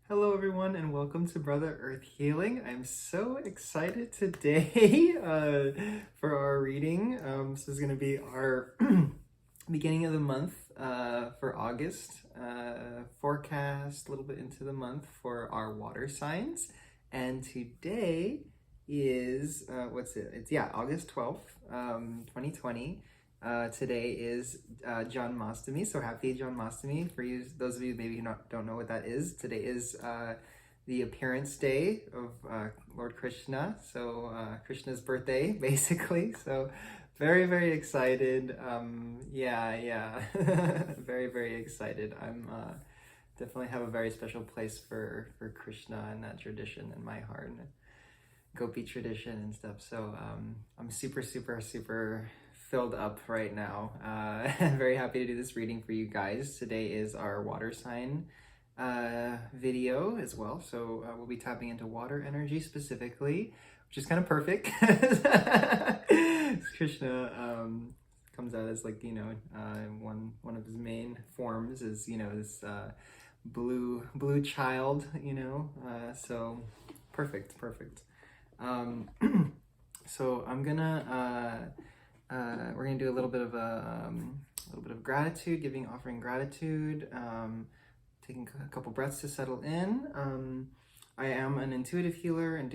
Hello, everyone, and welcome to Brother Earth Healing. I'm so excited today for our reading. This is going to be our beginning of the month for August forecast, a little bit into the month for our water signs. And today is, August 12th, 2020. Today is Janmashtami, so happy Janmashtami for you. Those of you maybe don't know what that is. Today is the appearance day of Lord Krishna, so Krishna's birthday, basically. So very, very excited. Very, very excited. I'm definitely have a very special place for Krishna and that tradition in my heart, and Gopi tradition and stuff. So I'm super, super, super filled up right now. Very happy to do this reading for you guys. Today is our water sign video as well. So we'll be tapping into water energy specifically, which is kind of perfect. Krishna comes out as one of his main forms is this blue child, so perfect. So I'm gonna we're gonna do a little bit of gratitude, offering gratitude, taking a couple breaths to settle in. I am an intuitive healer and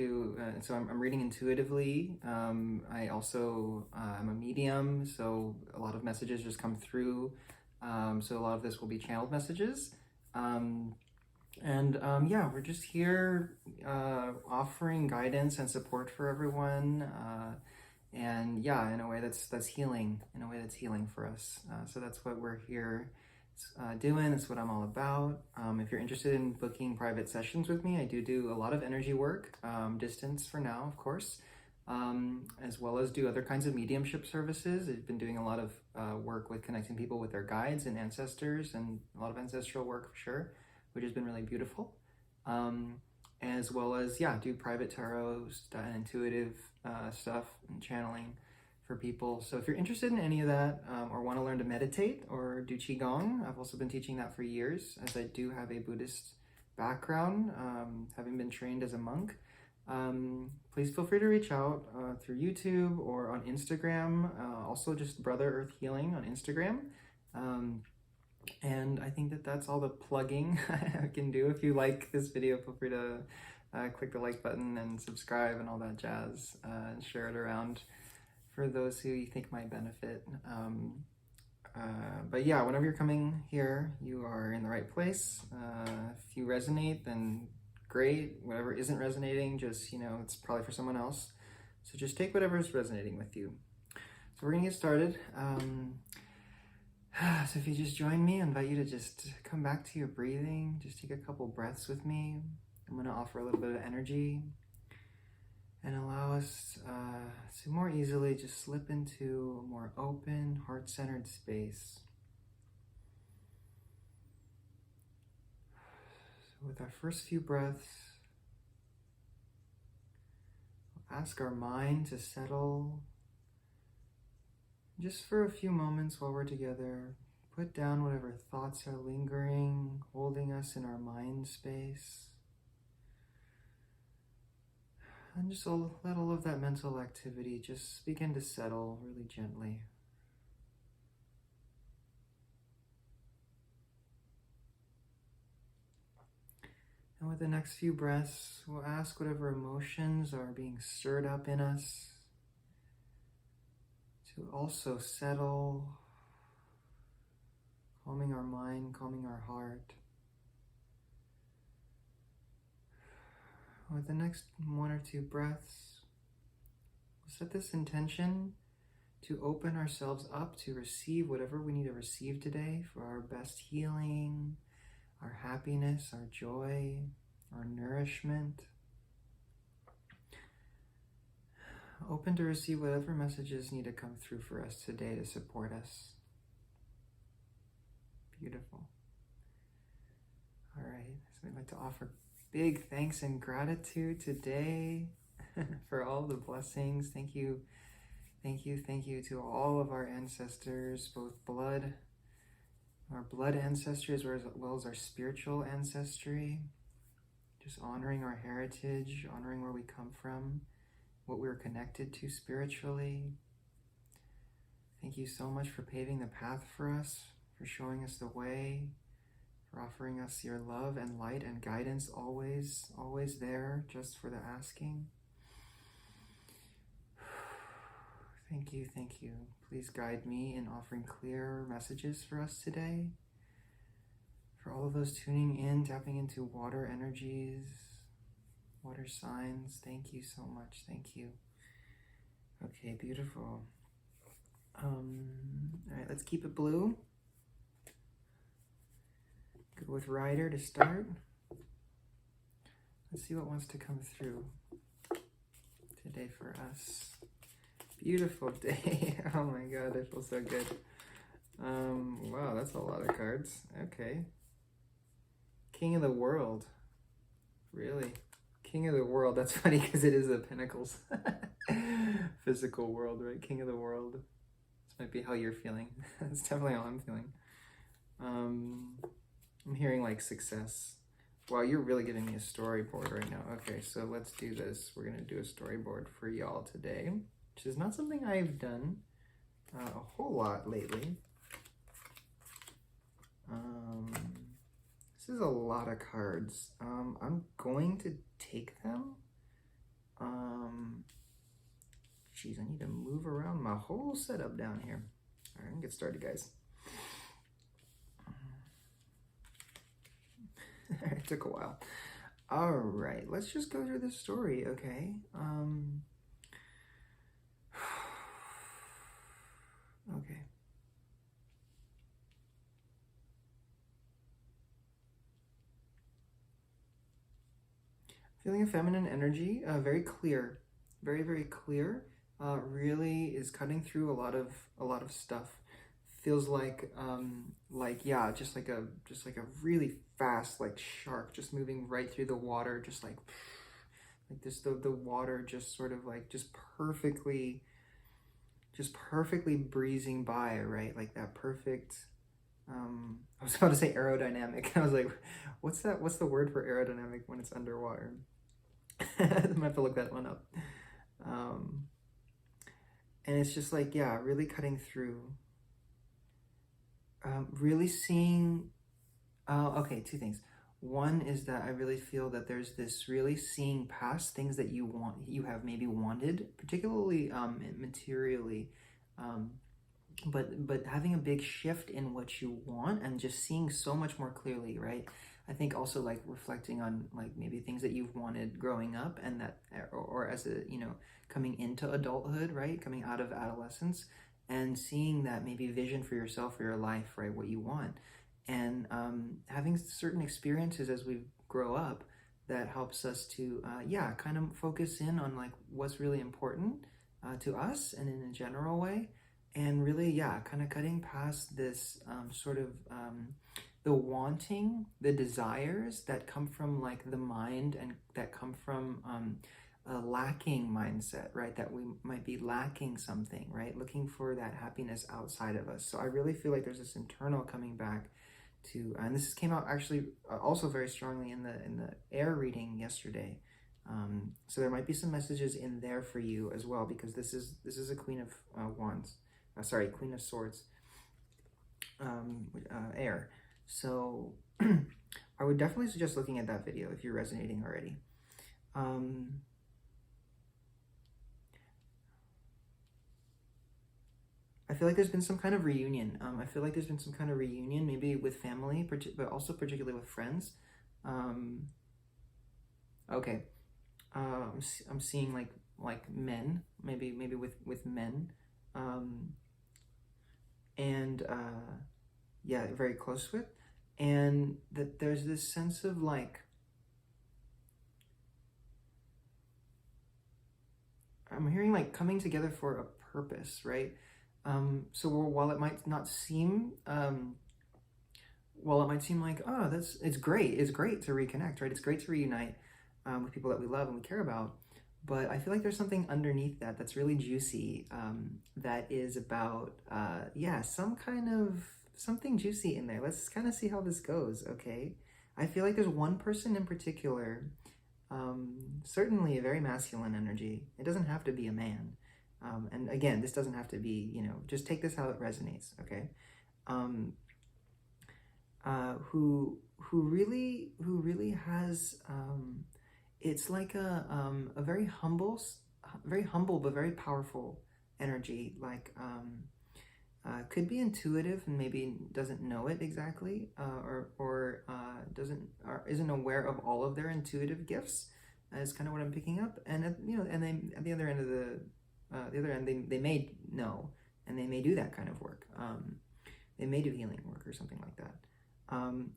so I'm reading intuitively. I also I'm a medium, so a lot of messages just come through. So a lot of this will be channeled messages. We're just here offering guidance and support for everyone. In a way that's healing, for us. So that's what we're here doing. That's what I'm all about. If you're interested in booking private sessions with me, I do a lot of energy work, distance for now, of course, as well as do other kinds of mediumship services. I've been doing a lot of work with connecting people with their guides and ancestors, and a lot of ancestral work for sure, which has been really beautiful. As well as, do private tarot and intuitive stuff and channeling for people. So if you're interested in any of that, or want to learn to meditate or do Qi Gong, I've also been teaching that for years, as I do have a Buddhist background, having been trained as a monk. Please feel free to reach out through YouTube or on Instagram, also just Brother Earth Healing on Instagram. And I think that's all the plugging I can do. If you like this video, feel free to click the like button and subscribe and all that jazz, and share it around for those who you think might benefit. Whenever you're coming here, you are in the right place. If you resonate, then great. Whatever isn't resonating, just, it's probably for someone else. So just take whatever is resonating with you. So we're gonna get started. So if you just join me, I invite you to just come back to your breathing. Just take a couple breaths with me. I'm going to offer a little bit of energy and allow us to more easily just slip into a more open, heart-centered space. So with our first few breaths, we'll ask our mind to settle. Just for a few moments while we're together, put down whatever thoughts are lingering, holding us in our mind space. And just let all of that mental activity just begin to settle really gently. And with the next few breaths, we'll ask whatever emotions are being stirred up in us to also settle, calming our mind, calming our heart. With the next one or two breaths, we'll set this intention to open ourselves up to receive whatever we need to receive today for our best healing, our happiness, our joy, our nourishment. Open to receive whatever messages need to come through for us today to support us. Beautiful. All right, so I'd like to offer big thanks and gratitude today for all the blessings. Thank you to all of our ancestors, both our blood ancestry as well as our spiritual ancestry. Just honoring our heritage, honoring where we come from, what we're connected to spiritually. Thank you so much for paving the path for us, for showing us the way, for offering us your love and light and guidance, always, always there, just for the asking. Thank you, thank you. Please guide me in offering clear messages for us today. For all of those tuning in, tapping into water energies, water signs, thank you so much, thank you. Okay, beautiful. All right, let's keep it blue. Good with Rider to start. Let's see what wants to come through today for us. Beautiful day. Oh my God, I feel so good. Wow, that's a lot of cards. Okay. King of the World. Really? King of the World. That's funny because it is the Pentacles. Physical world, right? King of the World. This might be how you're feeling. That's definitely how I'm feeling. I'm hearing like success. Wow, you're really giving me a storyboard right now. Okay, so let's do this. We're going to do a storyboard for y'all today, which is not something I've done a whole lot lately. This is a lot of cards. I'm going to take them. Geez, I need to move around my whole setup down here. All right, get started, guys. It took a while. All right, let's just go through this story, okay? Okay. Feeling a feminine energy, very clear, very, very clear. Really is cutting through a lot of stuff. Feels like yeah, just like a really fast like shark just moving right through the water, just like this, the water just sort of like just perfectly breezing by, right? Like that perfect I was about to say aerodynamic. I was like, what's the word for aerodynamic when it's underwater? I might have to look that one up. And it's just like, yeah, really cutting through. Really seeing, okay, two things. One is that I really feel that there's this really seeing past things that you have maybe wanted, particularly materially, but having a big shift in what you want and just seeing so much more clearly, right? I think also like reflecting on like maybe things that you've wanted growing up and that, or as a, coming into adulthood, right? Coming out of adolescence and seeing that maybe vision for yourself, for your life, right? What you want. And having certain experiences as we grow up that helps us to, kind of focus in on like what's really important to us and in a general way. And really, kind of cutting past this the wanting, the desires that come from like the mind and that come from a lacking mindset, right? That we might be lacking something, right? Looking for that happiness outside of us. So I really feel like there's this internal coming back to, and this came out actually also very strongly in the air reading yesterday. So there might be some messages in there for you as well, because this is a Queen of Wands. Queen of Swords, air. So I would definitely suggest looking at that video if you're resonating already. I feel like there's been some kind of reunion. I feel like there's been some kind of reunion, maybe with family, but also particularly with friends. Okay. I'm seeing like men, maybe with men. Very close with, and that there's this sense of like, I'm hearing like coming together for a purpose, right? So while it might not seem, like, oh, it's great to reconnect, right? It's great to reunite with people that we love and we care about. But I feel like there's something underneath that's really juicy, that is about, some kind of something juicy in there. Let's kind of see how this goes, okay? I feel like there's one person in particular, certainly a very masculine energy. It doesn't have to be a man. And again, this doesn't have to be, just take this how it resonates, okay? Who really has, it's like a very humble but very powerful energy. Like could be intuitive and maybe doesn't know it exactly, or isn't aware of all of their intuitive gifts. Is kind of what I'm picking up. And and they at the other end of the other end, they may know, and they may do that kind of work. They may do healing work or something like that.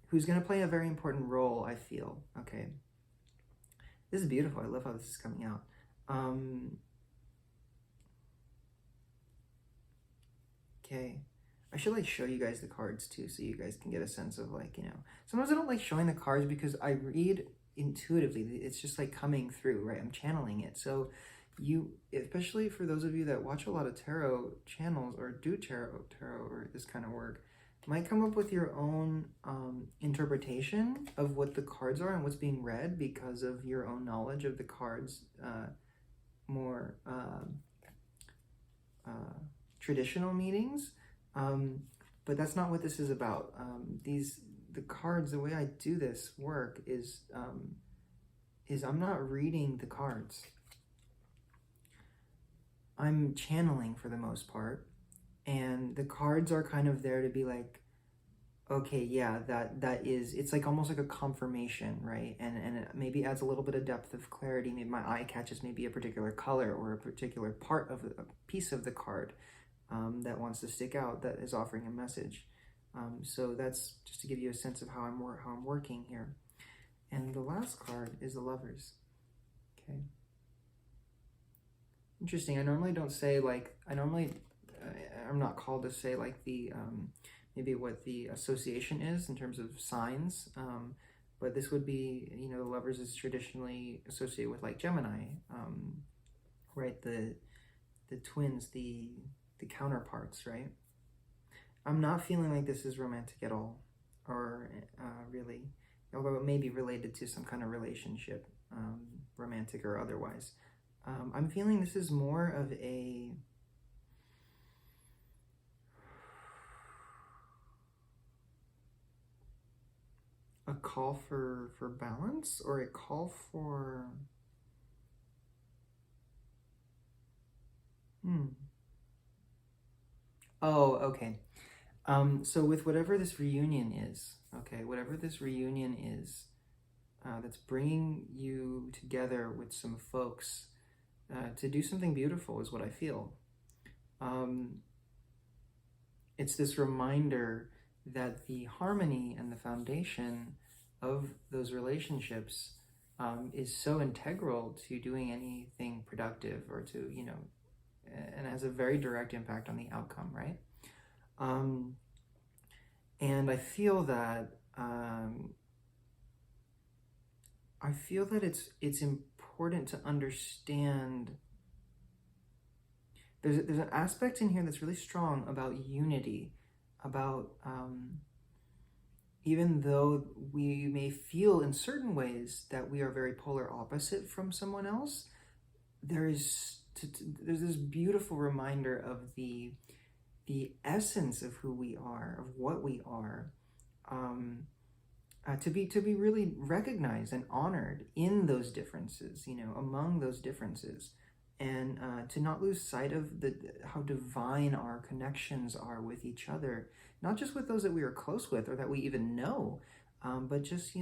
Who's going to play a very important role, I feel. Okay. This is beautiful. I love how this is coming out. Okay. I should like show you guys the cards too, so you guys can get a sense of like, sometimes I don't like showing the cards because I read intuitively. It's just like coming through, right? I'm channeling it. So especially for those of you that watch a lot of tarot channels or do tarot or this kind of work, might come up with your own interpretation of what the cards are and what's being read because of your own knowledge of the cards, more traditional meanings. But that's not what this is about. The cards, the way I do this work is I'm not reading the cards. I'm channeling for the most part, and the cards are kind of there to be like, okay, yeah, that is, it's like almost like a confirmation, right? And it maybe adds a little bit of depth of clarity. Maybe my eye catches maybe a particular color or a particular part of a piece of the card that wants to stick out, that is offering a message. So that's just to give you a sense of how I'm working here. And the last card is the Lovers. Okay. Interesting. I normally don't say like, I'm not called to say like the, maybe what the association is in terms of signs. But this would be, the Lovers is traditionally associated with like Gemini, right? The twins, the counterparts, right? I'm not feeling like this is romantic at all, or really, although it may be related to some kind of relationship, romantic or otherwise. I'm feeling this is more of a call for balance, or a call for oh, okay. So with whatever this reunion is, that's bringing you together with some folks to do something beautiful is what I feel. It's this reminder that the harmony and the foundation of those relationships is so integral to doing anything productive, or to, and has a very direct impact on the outcome, right? And I feel that it's important to understand. There's an aspect in here that's really strong about unity, about even though we may feel in certain ways that we are very polar opposite from someone else, there's this beautiful reminder of the essence of who we are, of what we are, to be really recognized and honored in those differences, among those differences, and to not lose sight of how divine our connections are with each other, not just with those that we are close with or that we even know, but just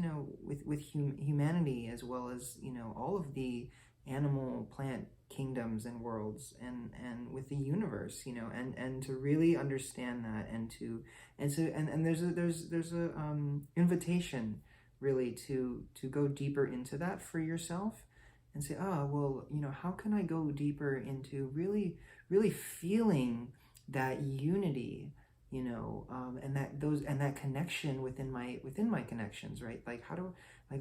with humanity, as well as all of the animal, plant kingdoms and worlds, and with the universe, and to really understand that, and there's a invitation really to go deeper into that for yourself, and say, well, how can I go deeper into really feeling that unity, and that connection within my connections, right? Like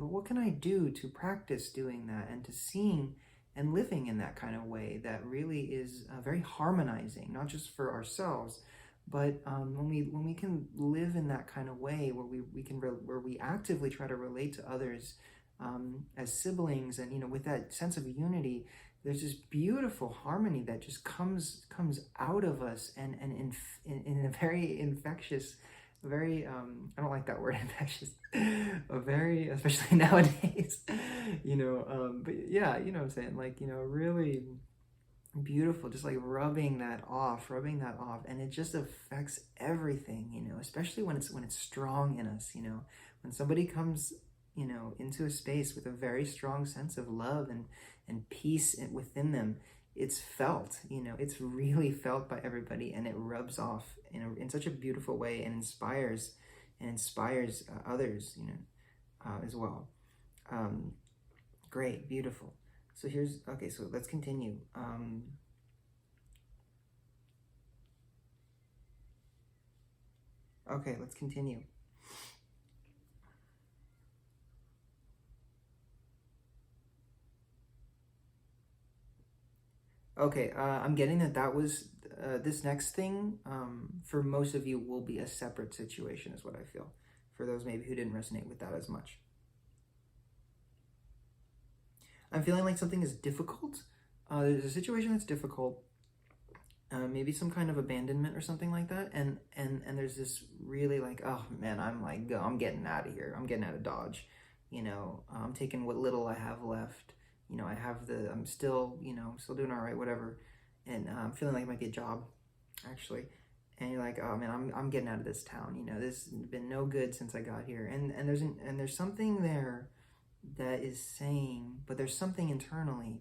what can I do to practice doing that, and to seeing and living in that kind of way that really is very harmonizing, not just for ourselves, But when we can live in that kind of way, where we actively try to relate to others as siblings, and with that sense of unity, there's this beautiful harmony that just comes out of us, and in a very infectious, very I don't like that word infectious, a very, especially nowadays, but yeah, you know what I'm saying, like, really beautiful, just like rubbing that off, and it just affects everything, especially when it's strong in us, when somebody comes, into a space with a very strong sense of love and peace within them, it's felt, it's really felt by everybody, and it rubs off in such a beautiful way, and inspires others, as well. Great, beautiful. So okay, so let's continue. Okay, let's continue. Okay, I'm getting that was, this next thing, for most of you will be a separate situation, is what I feel. For those maybe who didn't resonate with that as much. I'm feeling like something is difficult. There's a situation that's difficult, maybe some kind of abandonment or something like that, and there's this really like, oh man, I'm getting out of here. I'm getting out of Dodge. I'm taking what little I have left. I'm still, still doing all right, whatever. And I'm feeling like it might be a job, actually. And you're like, oh man, I'm getting out of this town. This has been no good since I got here. And there's something there that is saying, but there's something internally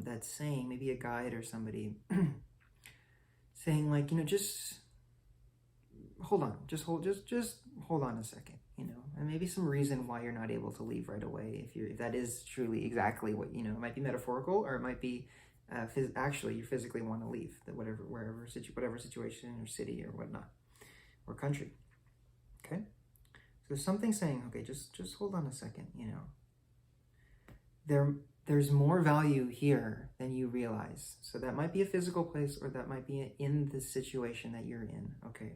that's saying, maybe a guide or somebody saying, like, just hold on, just hold on a second, and maybe some reason why you're not able to leave right away, if that is truly exactly what, it might be metaphorical, or it might be actually you physically want to leave whatever situation or city or whatnot, or country. Okay, so there's something saying, okay, just hold on a second, there's more value here than you realize. So that might be a physical place, or that might be in the situation that you're in, okay?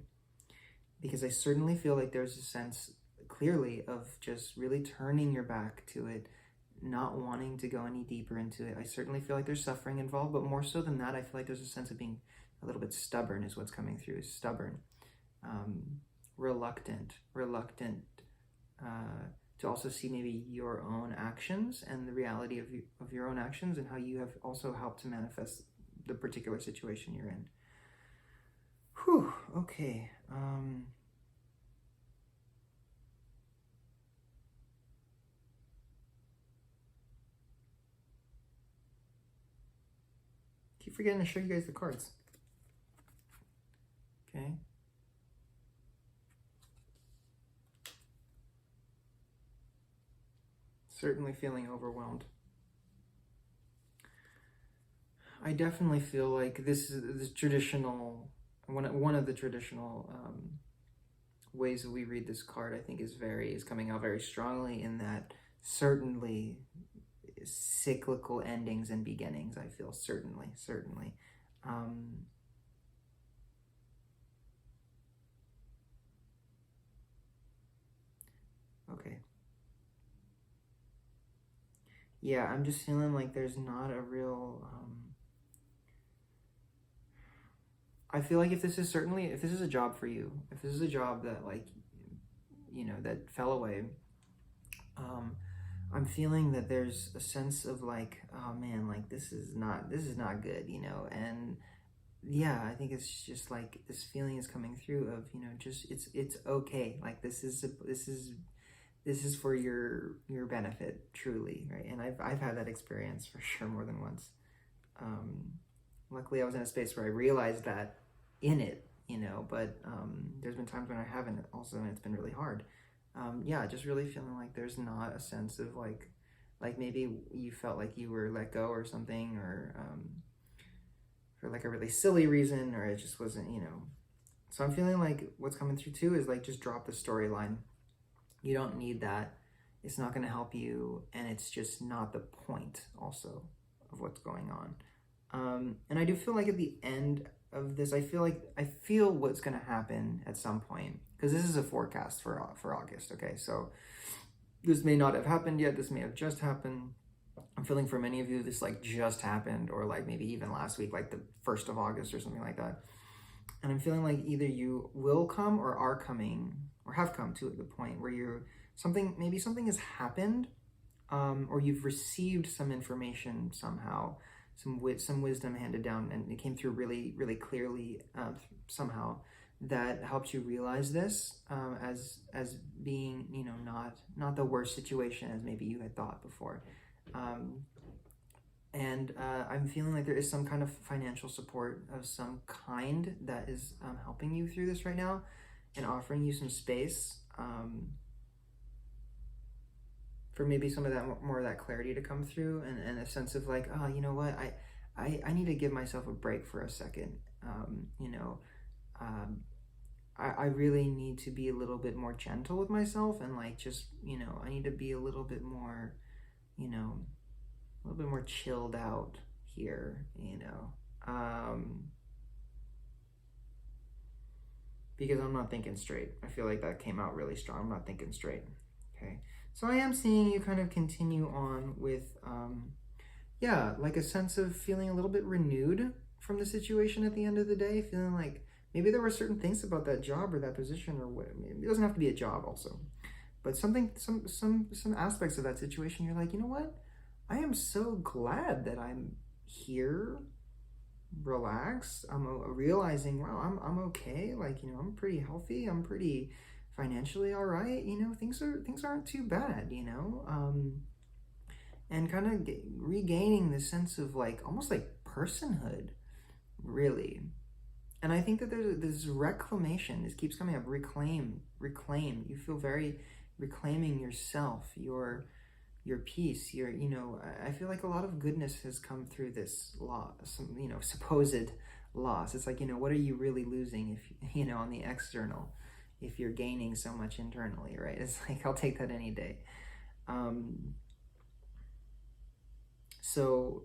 Because I certainly feel like there's a sense, clearly, of just really turning your back to it, not wanting to go any deeper into it. I certainly feel like there's suffering involved, but more so than that, I feel like there's a sense of being a little bit stubborn, is what's coming through, is stubborn, reluctant, to also see maybe your own actions and the reality of your own actions, and how you have also helped to manifest the particular situation you're in. Whew, okay. Keep forgetting to show you guys the cards. Okay. Certainly feeling overwhelmed. I definitely feel like this traditional, one of the traditional ways that we read this card, I think, is coming out very strongly, in that certainly cyclical endings and beginnings. I feel certainly. Okay. Yeah, I'm just feeling like there's not a real, I feel like if this is a job for you, if this is a job that, like, that fell away, I'm feeling that there's a sense of like, oh man, like this is not good, and yeah, I think it's just like this feeling is coming through of, just it's okay, like this is for your benefit, truly, right? And I've had that experience for sure more than once. Luckily I was in a space where I realized that in it, but there's been times when I haven't also, and it's been really hard. Yeah, just really feeling like there's not a sense of like maybe you felt like you were let go or something, or for like a really silly reason, or it just wasn't, So I'm feeling like what's coming through too is like, just drop the storyline. You don't need that. It's not going to help you, and it's just not the point also of what's going on. And I do feel like at the end, this, I feel what's going to happen at some point, because this is a forecast for August. Okay, so this may not have happened yet. This may have just happened. I'm feeling for many of you this like just happened, or like maybe even last week, like the 1st of August or something like that. And I'm feeling like either you will come or are coming or have come to the point where maybe something has happened, or you've received some information somehow, some wisdom handed down, and it came through really, really clearly somehow, that helps you realize this as being, you know, not the worst situation as maybe you had thought before. And I'm feeling like there is some kind of financial support of some kind that is helping you through this right now and offering you some space for maybe some of that more of that clarity to come through, and a sense of like, oh, you know what, I need to give myself a break for a second. I really need to be a little bit more gentle with myself, and like just, you know, I need to be a little bit more, you know, a little bit more chilled out here, you know, because I'm not thinking straight. I feel like that came out really strong. I'm not thinking straight. Okay, so I am seeing you kind of continue on with, yeah, like a sense of feeling a little bit renewed from the situation at the end of the day, feeling like maybe there were certain things about that job or that position, or what, it doesn't have to be a job also, but some aspects of that situation, you're like, you know what? I am so glad that I'm here, relaxed. I'm realizing, wow, I'm okay. Like, you know, I'm pretty healthy. I'm pretty financially all right. You know, things aren't too bad, you know, and kind of regaining the sense of like, almost like personhood, really. And I think that there's this reclamation. This keeps coming up. Reclaim. You feel very reclaiming yourself, your peace, you know, I feel like a lot of goodness has come through this loss, some, you know, supposed loss. It's like, you know, what are you really losing if, you know, on the external, if you're gaining so much internally, right? It's like, I'll take that any day. So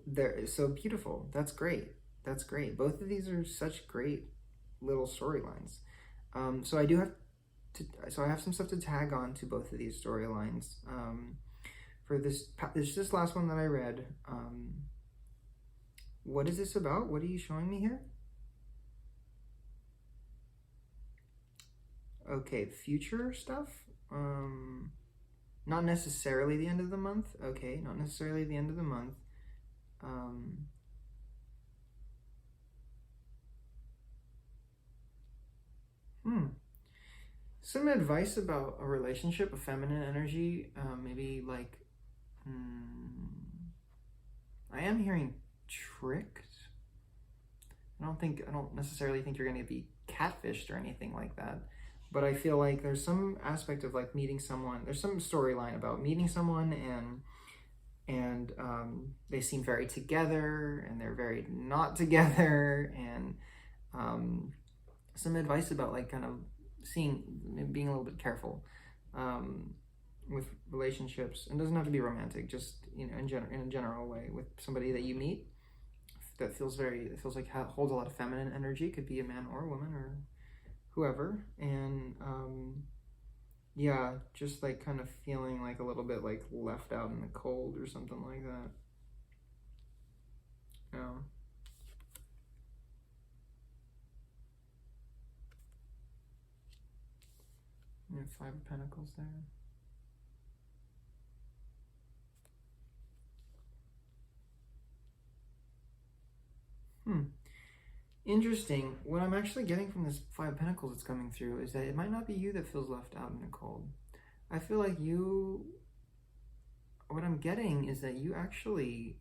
beautiful. That's great. Both of these are such great little storylines. So I have some stuff to tag on to both of these storylines. For this last one that I read, what is this about? What are you showing me here? Okay, future stuff. Not necessarily the end of the month. Okay, not necessarily the end of the month. Some advice about a relationship, a feminine energy, maybe like, I am hearing tricked. I don't necessarily think you're going to be catfished or anything like that, but I feel like there's some aspect of like meeting someone. There's some storyline about meeting someone, and they seem very together, and they're very not together, and some advice about like kind of being a little bit careful with relationships. And it doesn't have to be romantic, just, you know, in a general way, with somebody that you meet that feels like holds a lot of feminine energy. Could be a man or a woman or whoever. And yeah, just like kind of feeling like a little bit like left out in the cold or something like that. Yeah. You have 5 of Pentacles there. Interesting. What I'm actually getting from this 5 of Pentacles that's coming through is that it might not be you that feels left out in the cold. I feel like what I'm getting is that you actually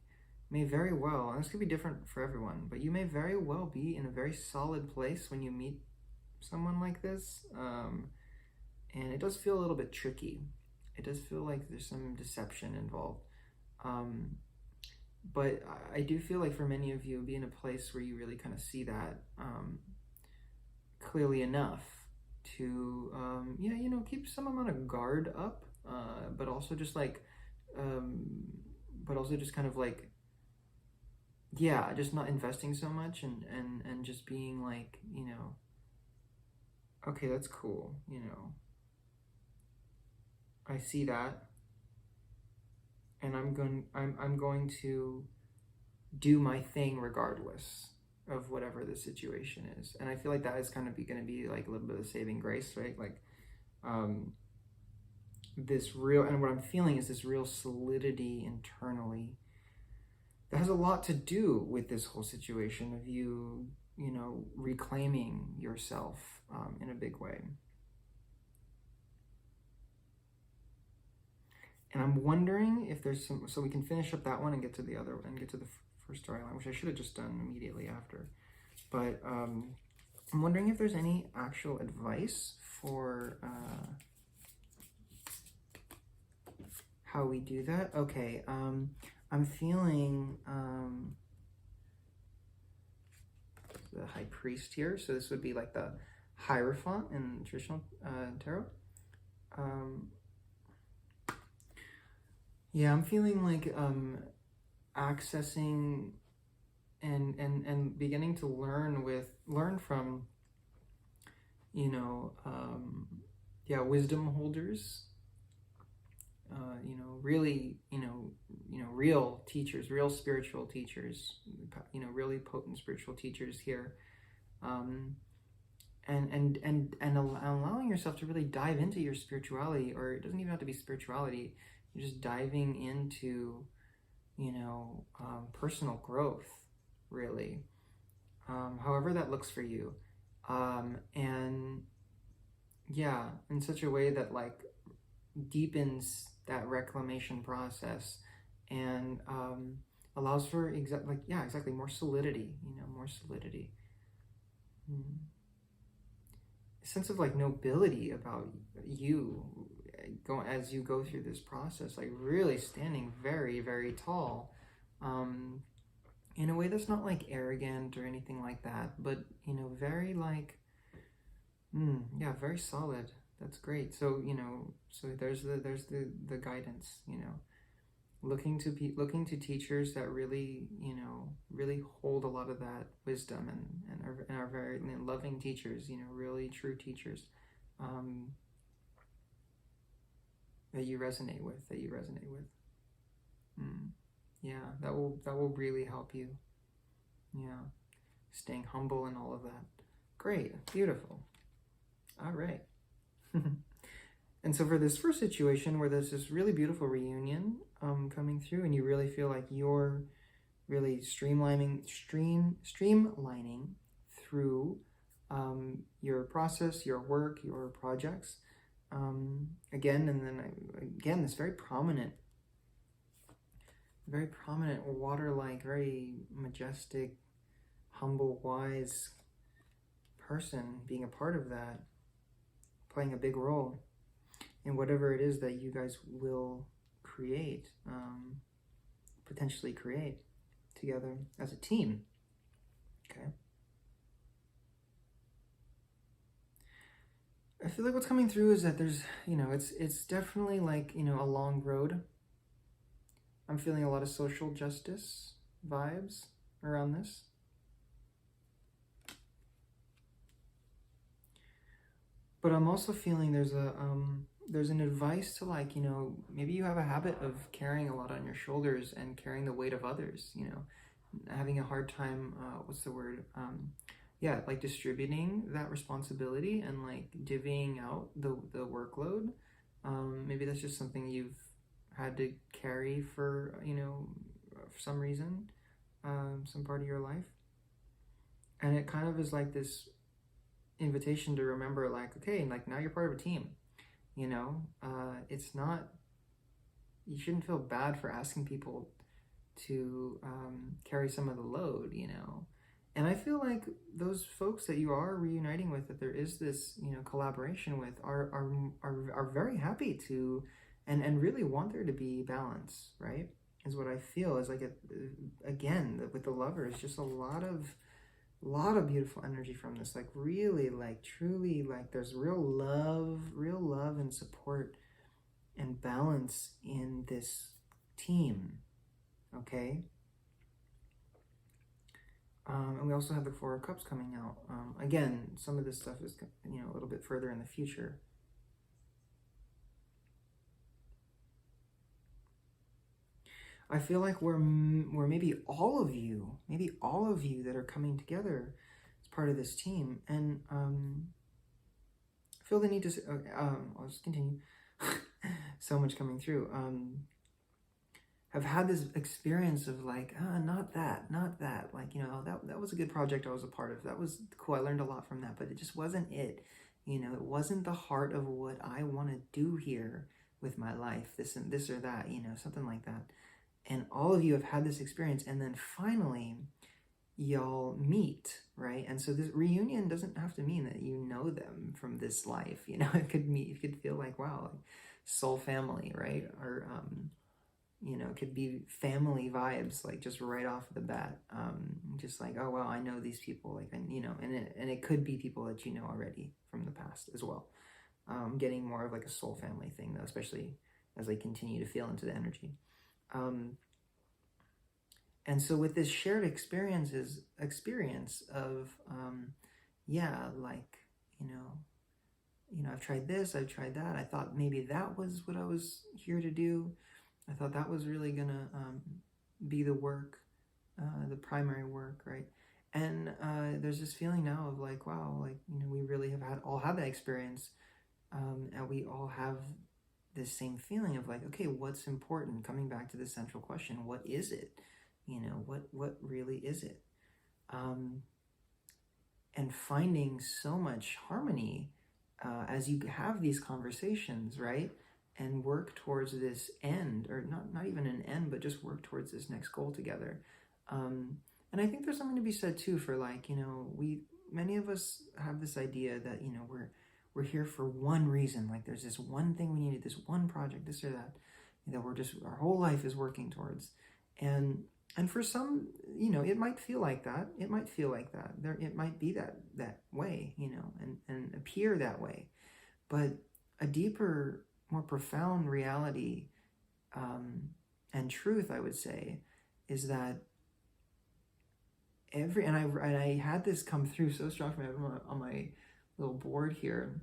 may very well, and this could be different for everyone, but you may very well be in a very solid place when you meet someone like this. And it does feel a little bit tricky. It does feel like there's some deception involved. But I do feel like for many of you, be in a place where you really kind of see that clearly enough to, yeah, you know, keep some amount of guard up, but also just like, kind of like yeah, just not investing so much, and just being like, you know, okay, that's cool, you know, I see that, and I'm going to do my thing regardless of whatever the situation is. And I feel like that is kind of going to be like a little bit of saving grace, right? Like, this real, and what I'm feeling is this real solidity internally that has a lot to do with this whole situation of you, you know, reclaiming yourself in a big way. And I'm wondering if there's some, so we can finish up that one and get to the other, and get to the first storyline, which I should have just done immediately after. But I'm wondering if there's any actual advice for how we do that. Okay, I'm feeling the High Priest here, so this would be like the Hierophant in traditional tarot. Yeah, I'm feeling like accessing and beginning to learn from, you know, yeah, wisdom holders, you know, really, you know, real teachers, real spiritual teachers, you know, really potent spiritual teachers here, and allowing yourself to really dive into your spirituality, or it doesn't even have to be spirituality. You're just diving into, you know, personal growth, really, however that looks for you, and yeah, in such a way that like deepens that reclamation process, and allows for exactly more solidity, you know, more solidity. A sense of like nobility about you as you go through this process, like really standing very, very tall, in a way that's not like arrogant or anything like that, but, you know, very like, yeah, very solid. That's great. So, you know, so there's the guidance, you know, looking to teachers that really, you know, really hold a lot of that wisdom, and are very loving teachers, you know, really true teachers, that you resonate with. Yeah, that will really help you. Yeah, staying humble and all of that. Great, beautiful. All right. And so for this first situation where there's this really beautiful reunion coming through, and you really feel like you're really streamlining through your process, your work, your projects, again, and then again, this very prominent water-like, very majestic, humble, wise person being a part of that, playing a big role in whatever it is that you guys will create, potentially create together as a team. Okay. I feel like what's coming through is that there's, you know, it's definitely like, you know, a long road. I'm feeling a lot of social justice vibes around this. But I'm also feeling there's an advice to, like, you know, maybe you have a habit of carrying a lot on your shoulders and carrying the weight of others, you know, having a hard time, what's the word? Yeah, like distributing that responsibility and like divvying out the workload. Maybe that's just something you've had to carry for, you know, for some reason, some part of your life. And it kind of is like this invitation to remember, like, okay, like now you're part of a team, you know, it's not, you shouldn't feel bad for asking people to carry some of the load, you know. And I feel like those folks that you are reuniting with, that there is this, you know, collaboration with, are very happy to, and really want there to be balance, right? Is what I feel is like, again, with the lovers, just a lot of beautiful energy from this, like really, like truly, like there's real love and support and balance in this team. Okay. And we also have the Four of Cups coming out. Again, some of this stuff is, a little bit further in the future. I feel like we're maybe all of you that are coming together as part of this team, and I feel the need to. I'll just continue. So much coming through. Have had this experience of like, not that. Like, that was a good project I was a part of. That was cool. I learned a lot from that, but it just wasn't it. It wasn't the heart of what I want to do here with my life. This and this or that. Something like that. And all of you have had this experience, and then finally, y'all meet, right? And so this reunion doesn't have to mean that you know them from this life. It could feel like, wow, like soul family, right? Or it could be family vibes, like just right off the bat. Just like, oh wow, I know these people, like, and it could be people that you know already from the past as well. Getting more of like a soul family thing though, especially as I continue to feel into the energy. And so with this shared experience of, like, I've tried this, I've tried that. I thought maybe that was what I was here to do. I thought that was really gonna be the work, the primary work, right? And there's this feeling now of like, wow, like, we really have all had that experience, and we all have this same feeling of like, okay, what's important? Coming back to the central question, what is it? What really is it? And finding so much harmony as you have these conversations, right? And work towards this end, or not even an end, but just work towards this next goal together. And I think there's something to be said too for like, many of us have this idea that, we're here for one reason. Like there's this one thing we needed, this one project, this or that, our whole life is working towards. And for some, it might feel like that. It might feel like that. It might be that way, and appear that way. But a deeper, more profound reality and truth, I would say, is that I had this come through so strong for me on my little board here.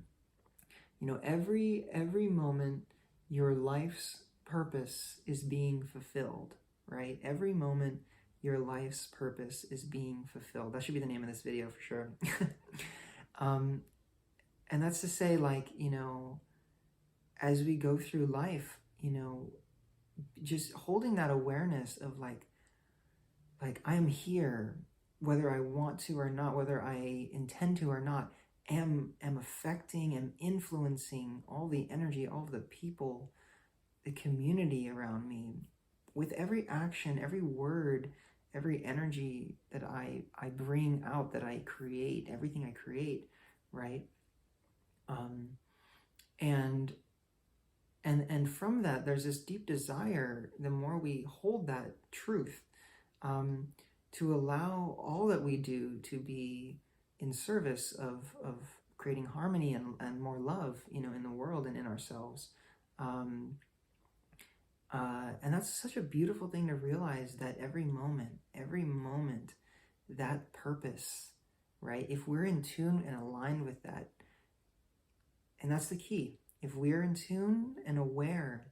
Every moment your life's purpose is being fulfilled, right? Every moment your life's purpose is being fulfilled. That should be the name of this video for sure. And that's to say, like, as we go through life, just holding that awareness of like I'm here, whether I want to or not, whether I intend to or not, am affecting and influencing all the energy, all of the people, the community around me, with every action, every word, every energy that I bring out, that I create, everything I create, right? And from that, there's this deep desire, the more we hold that truth, to allow all that we do to be in service of creating harmony and more love, in the world and in ourselves. And that's such a beautiful thing to realize, that every moment, that purpose, right? If we're in tune and aligned with that, and that's the key. If we're in tune and aware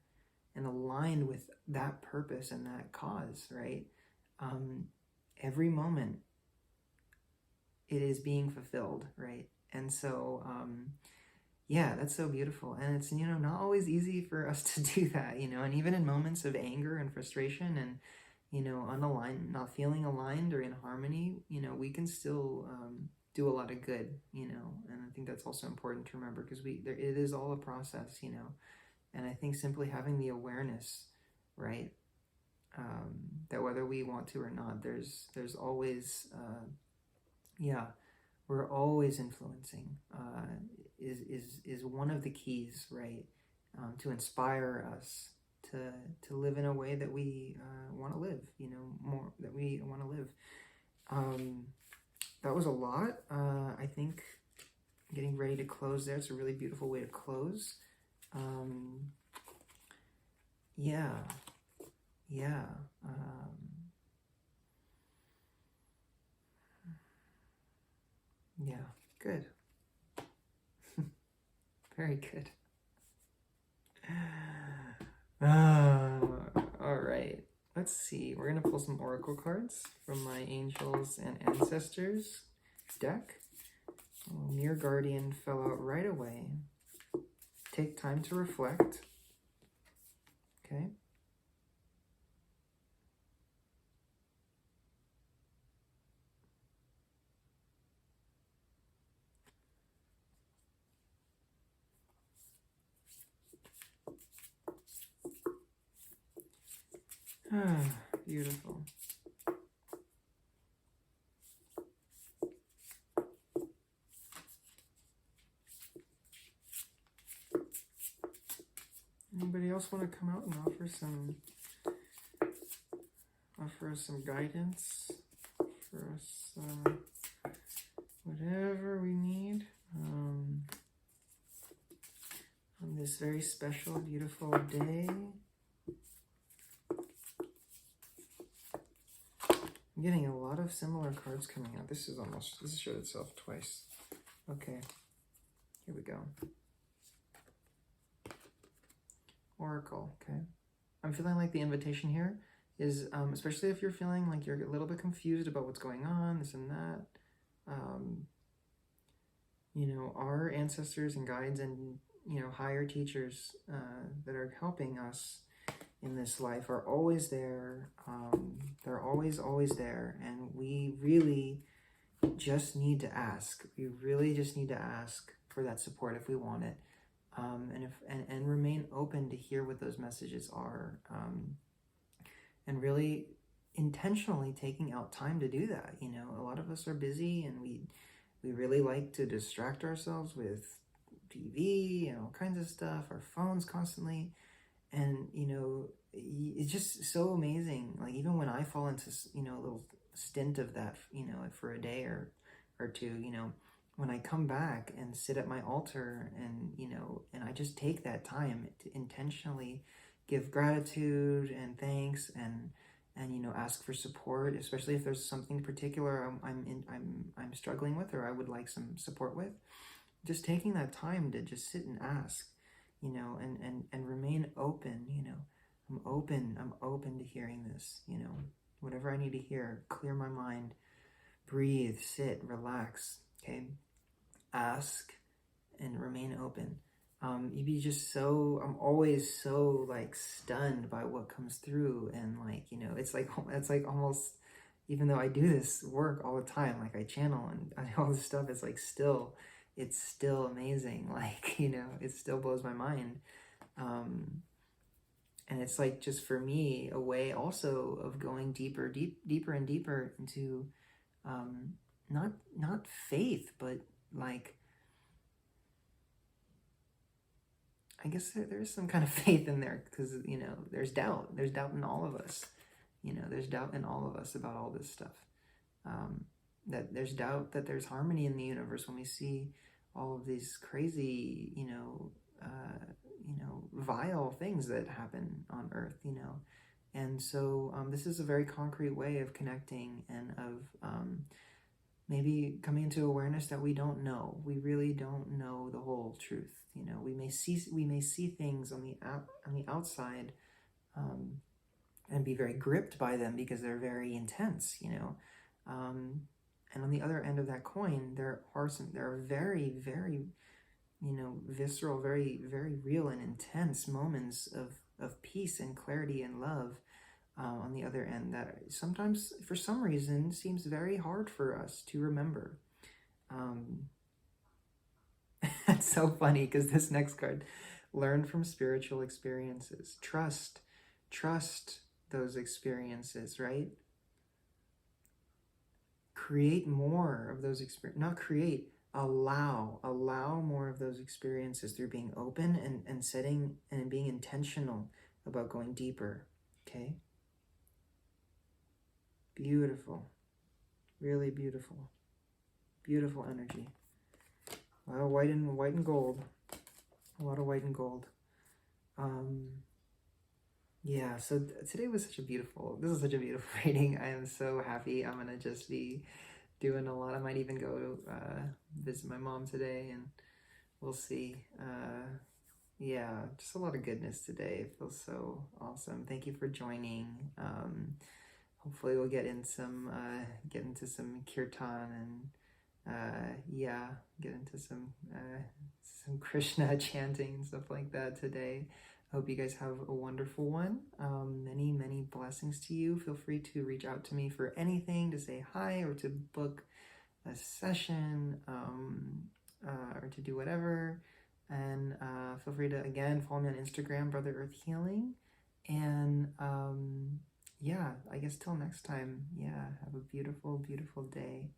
and aligned with that purpose and that cause, right? Every moment it is being fulfilled, right? And so, that's so beautiful. And it's, not always easy for us to do that, and even in moments of anger and frustration and, unaligned, not feeling aligned or in harmony, we can still do a lot of good, and I think that's also important to remember, because it is all a process, and I think simply having the awareness, right, that whether we want to or not, there's always, we're always influencing, is one of the keys, right, to inspire us to live in a way that we want to live, more that we want to live. That was a lot. I think getting ready to close there. It's a really beautiful way to close. Yeah, good. Very good. All right. Let's see. We're going to pull some oracle cards from my Angels and Ancestors deck. Oh, Near Guardian fell out right away. Take time to reflect. Okay. Beautiful. Anybody else want to come out and offer us some guidance, offer us whatever we need on this very special, beautiful day? I'm getting a lot of similar cards coming out. This showed itself twice. Okay, here we go. Oracle, okay. I'm feeling like the invitation here is, especially if you're feeling like you're a little bit confused about what's going on, this and that, you know, our ancestors and guides and, you know, higher teachers that are helping us in this life are always there. They're always there, and we really just need to ask. We really just need to ask for that support if we want it, and remain open to hear what those messages are, and really intentionally taking out time to do that. You know, a lot of us are busy, and we really like to distract ourselves with TV and all kinds of stuff, our phones constantly. And, you know, it's just so amazing. Like, even when I fall into, you know, a little stint of that, you know, for a day or two, you know, when I come back and sit at my altar and, you know, and I just take that time to intentionally give gratitude and thanks and you know, ask for support, especially if there's something particular I'm struggling with or I would like some support with. Just taking that time to just sit and ask, you know, and remain open, you know. I'm open to hearing this, you know, whatever I need to hear, clear my mind, breathe, sit, relax, okay? Ask and remain open. You'd be just so, I'm always so like stunned by what comes through, and like, you know, it's like almost, even though I do this work all the time, like I channel and I do all this stuff, it's like it's still amazing. Like, you know, it still blows my mind. And it's like, just for me, a way also of going deeper and deeper into, not faith, but like, I guess there's some kind of faith in there, because, you know, there's doubt in all of us, you know, there's doubt in all of us about all this stuff. That there's doubt that there's harmony in the universe when we see all of these crazy, you know, vile things that happen on Earth, you know. And so this is a very concrete way of connecting and of maybe coming into awareness that we don't know. We really don't know the whole truth. You know, we may see things on the outside, and be very gripped by them because they're very intense, you know. And on the other end of that coin, there are very, very, you know, visceral, very, very real and intense moments of peace and clarity and love on the other end that sometimes, for some reason, seems very hard for us to remember. That's so funny, because this next card, learn from spiritual experiences. Trust those experiences, right? Create more of those experiences. Not create, allow more of those experiences through being open and setting and being intentional about going deeper. Okay? Beautiful. Really beautiful. Beautiful energy. A lot of white and gold. A lot of white and gold. Yeah, so today was this is such a beautiful reading. I am so happy. I'm gonna just be doing a lot. I might even go visit my mom today, and we'll see. Yeah, just a lot of goodness today. It feels so awesome. Thank you for joining. Hopefully we'll get into some kirtan and yeah, get into some Krishna chanting and stuff like that today. I hope you guys have a wonderful one. Many blessings to you. Feel free to reach out to me for anything, to say hi or to book a session or to do whatever. And feel free to, again, follow me on Instagram, Brother Earth Healing. And yeah, I guess till next time, yeah, have a beautiful, beautiful day.